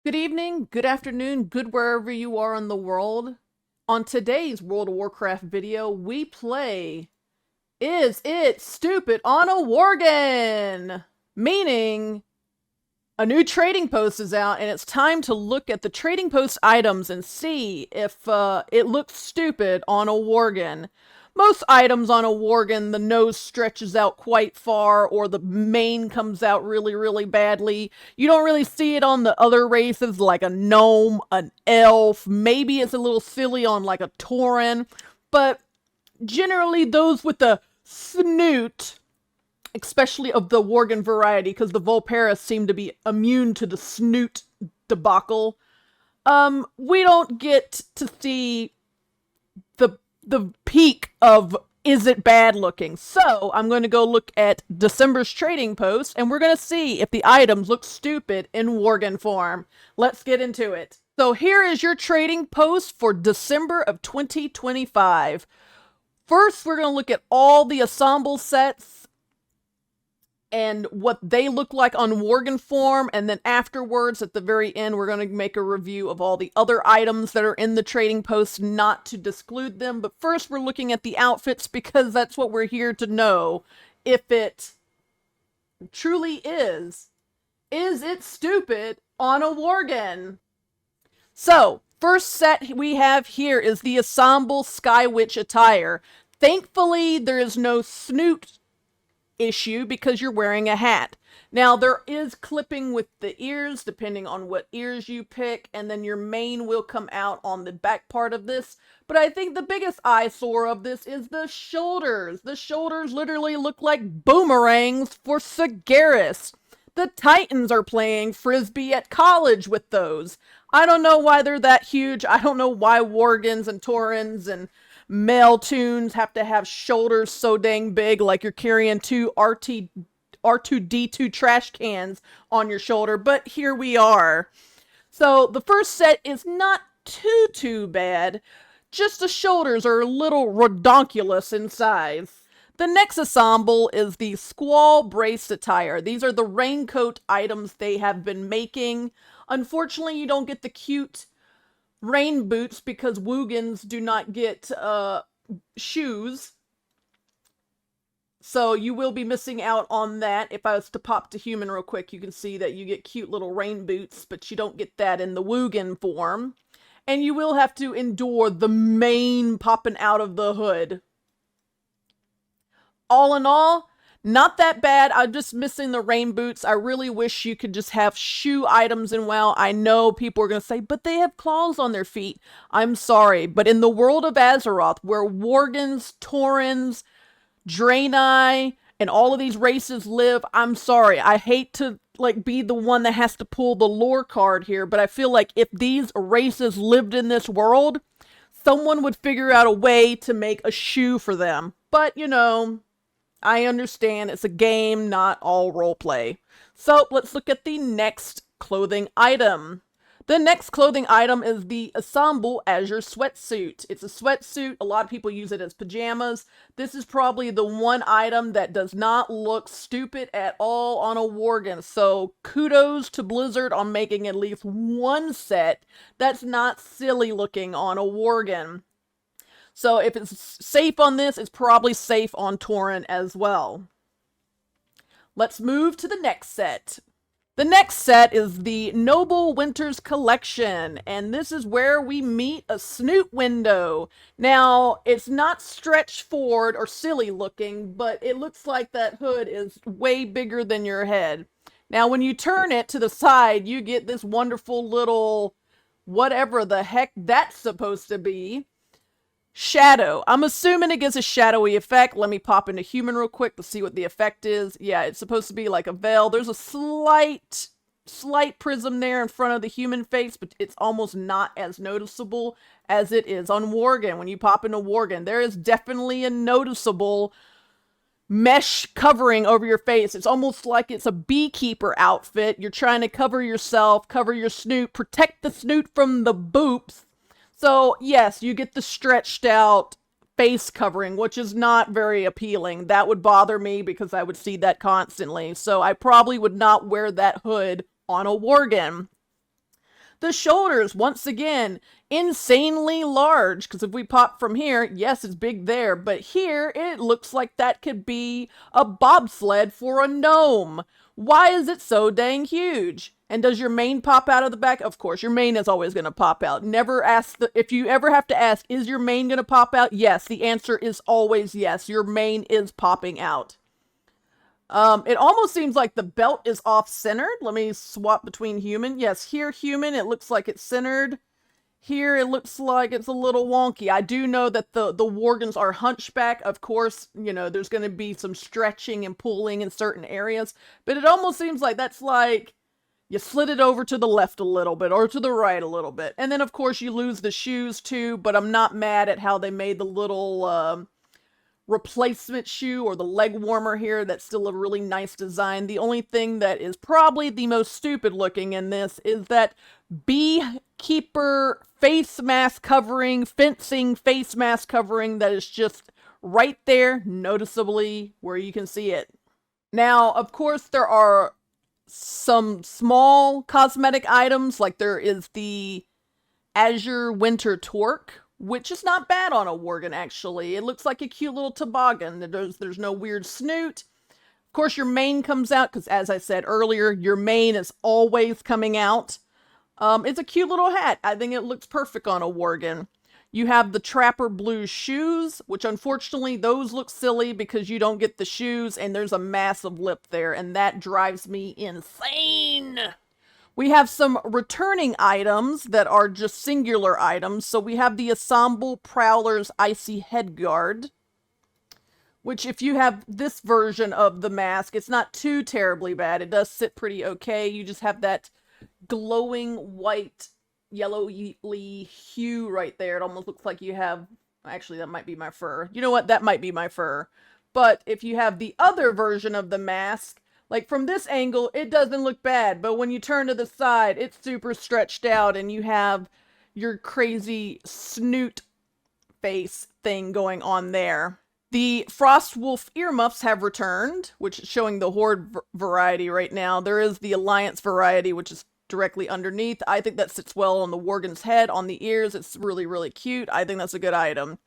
Good evening, good afternoon, good wherever you are in the world. On today's World of Warcraft video, we play Is It Stupid on a Worgen? Meaning, a new trading post is out and it's time to look at the trading post items and see if it looks stupid on a Worgen. Most items on a Worgen, the nose stretches out quite far or the mane comes out really, really badly. You don't really see it on the other races like a gnome, an elf. Maybe it's a little silly on like a tauren. But generally those with the snoot, especially of the Worgen variety, because the Volpera seem to be immune to the snoot debacle. We don't get to see the peak of is it bad looking. So I'm going to go look at December's trading post, and we're going to see if the items look stupid in Worgen form. Let's get into it. So here is your trading post for December of 2025. First, we're going to look at all the ensemble sets and what they look like on Worgen form, and then afterwards, at the very end, we're going to make a review of all the other items that are in the trading post, not to disclude them. But first, we're looking at the outfits because that's what we're here to know. If it truly is it stupid on a Worgen? So, first set we have here is the ensemble Sky Witch attire. Thankfully, there is no snoot issue because you're wearing a hat. Now, there is clipping with the ears, depending on what ears you pick, and then your mane will come out on the back part of this. But I think the biggest eyesore of this is the shoulders. The shoulders literally look like boomerangs for Sagaris. The Titans are playing Frisbee at college with those. I don't know why they're that huge. I don't know why Worgens and Taurens and male tunes have to have shoulders so dang big, like you're carrying two R2D2 trash cans on your shoulder, but here we are. So the first set is not too bad. Just the shoulders are a little redonkulous in size. The next ensemble is the Squall-braced attire. These are the raincoat items they have been making. Unfortunately, you don't get the cute rain boots because Worgens do not get shoes. So you will be missing out on that. If I was to pop to human real quick, you can see that you get cute little rain boots, but you don't get that in the Worgen form. And you will have to endure the mane popping out of the hood. All in all, not that bad. I'm just missing the rain boots. I really wish you could just have shoe items in WoW. I know people are going to say, but they have claws on their feet. I'm sorry, but in the world of Azeroth, where Worgens, Taurens, Draenei, and all of these races live, I'm sorry. I hate to be the one that has to pull the lore card here, but I feel like if these races lived in this world, someone would figure out a way to make a shoe for them. But, I understand it's a game, not all roleplay. So let's look at the next clothing item. The next clothing item is the Ensemble Azure sweatsuit. It's a sweatsuit. A lot of people use it as pajamas. This is probably the one item that does not look stupid at all on a Worgen. So kudos to Blizzard on making at least one set that's not silly looking on a Worgen. So if it's safe on this, it's probably safe on Tauren as well. Let's move to the next set. The next set is the Noble Winters Collection, and this is where we meet a snoot window. Now, it's not stretched forward or silly looking, but it looks like that hood is way bigger than your head. Now, when you turn it to the side, you get this wonderful little whatever the heck that's supposed to be. Shadow. I'm assuming it gives a shadowy effect. Let me pop into human real quick to see what the effect is. Yeah, it's supposed to be like a veil. There's a slight prism there in front of the human face, but it's almost not as noticeable as it is on Worgen. When you pop into Worgen, there is definitely a noticeable mesh covering over your face. It's almost like it's a beekeeper outfit. You're trying to cover yourself, cover your snoot, protect the snoot from the boops. So, yes, you get the stretched out face covering, which is not very appealing. That would bother me because I would see that constantly. So I probably would not wear that hood on a Worgen. The shoulders, once again, insanely large, because if we pop from here, yes, it's big there, but here it looks like that could be a bobsled for a gnome. Why is it so dang huge? And does your mane pop out of the back? Of course, your mane is always going to pop out. Never ask if you ever have to ask, is your mane going to pop out? Yes, the answer is always yes. Your mane is popping out. It almost seems like the belt is off-centered. Let me swap between human. Yes, here human, it looks like it's centered. Here it looks like it's a little wonky. I do know that the worgens are hunchback. Of course, you know, there's going to be some stretching and pulling in certain areas. But it almost seems like that's like you slid it over to the left a little bit or to the right a little bit. And then, of course, you lose the shoes too. But I'm not mad at how they made the little replacement shoe or the leg warmer here. That's still a really nice design. The only thing that is probably the most stupid looking in this is that beekeeper face mask covering, fencing face mask covering that is just right there noticeably where you can see it. Now, of course, there are some small cosmetic items, like there is the Azure winter torque, which is not bad on a worgen, actually. It looks like a cute little toboggan. There's no weird snoot. Of course, your mane comes out, because as I said earlier, your mane is always coming out. It's a cute little hat. I think it looks perfect on a worgen. You have the Trapper Blue shoes, which unfortunately, those look silly because you don't get the shoes, and there's a massive lip there, and that drives me insane. We have some returning items that are just singular items. So we have the Ensemble Prowler's Icy Headguard, which if you have this version of the mask, it's not too terribly bad. It does sit pretty okay. You just have that glowing white, yellowy hue right there. It almost looks like you have, actually that might be my fur. You know what? That might be my fur. But if you have the other version of the mask, like from this angle, it doesn't look bad, but when you turn to the side, it's super stretched out and you have your crazy snoot face thing going on there. The Frostwolf earmuffs have returned, which is showing the Horde variety right now. There is the Alliance variety, which is directly underneath. I think that sits well on the worgen's head, on the ears. It's really, really cute. I think that's a good item.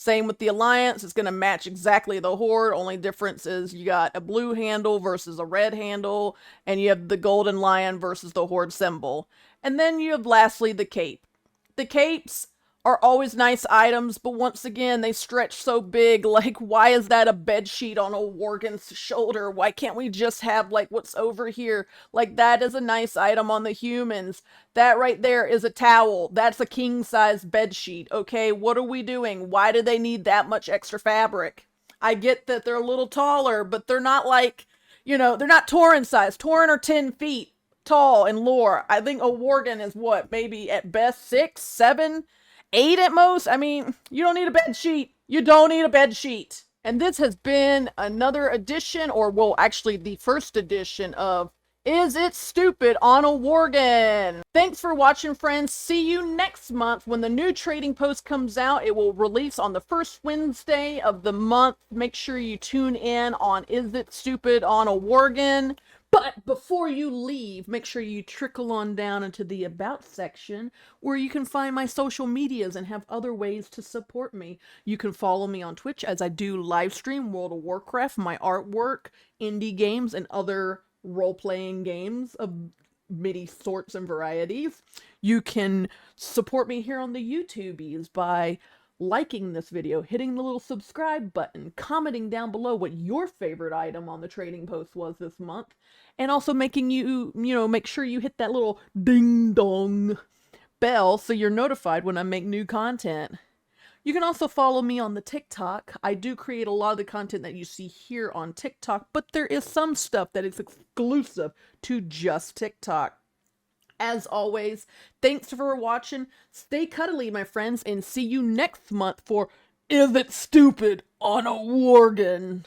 Same with the Alliance. It's going to match exactly the Horde. Only difference is you got a blue handle versus a red handle. And you have the golden lion versus the Horde symbol. And then you have lastly the cape. The capes are always nice items, but once again, they stretch so big. Like, why is that a bed sheet on a worgen's shoulder? Why can't we just have, like, what's over here? Like, that is a nice item on the humans. That right there is a towel. That's a king-size bed sheet, okay? What are we doing? Why do they need that much extra fabric? I get that they're a little taller, but they're not like, you know, they're not Tauren size. Tauren are 10 feet tall in lore. I think a worgen is what? Maybe at best 6, 7, 8 at most? I mean, you don't need a bed sheet. You don't need a bed sheet. And this has been another edition, or well, actually the first edition of Is It Stupid on a Worgen? Thanks for watching, friends. See you next month when the new trading post comes out. It will release on the first Wednesday of the month. Make sure you tune in on Is It Stupid on a Worgen? But before you leave, make sure you trickle on down into the About section where you can find my social medias and have other ways to support me. You can follow me on Twitch as I do live stream World of Warcraft, my artwork, indie games, and other role-playing games of many sorts and varieties. You can support me here on the YouTubies by liking this video, hitting the little subscribe button, commenting down below what your favorite item on the trading post was this month, and also making make sure you hit that little ding dong bell so you're notified when I make new content. You can also follow me on the TikTok. I do create a lot of the content that you see here on TikTok, but there is some stuff that is exclusive to just TikTok. As always, thanks for watching. Stay cuddly, my friends, and see you next month for Is It Stupid on a Worgen?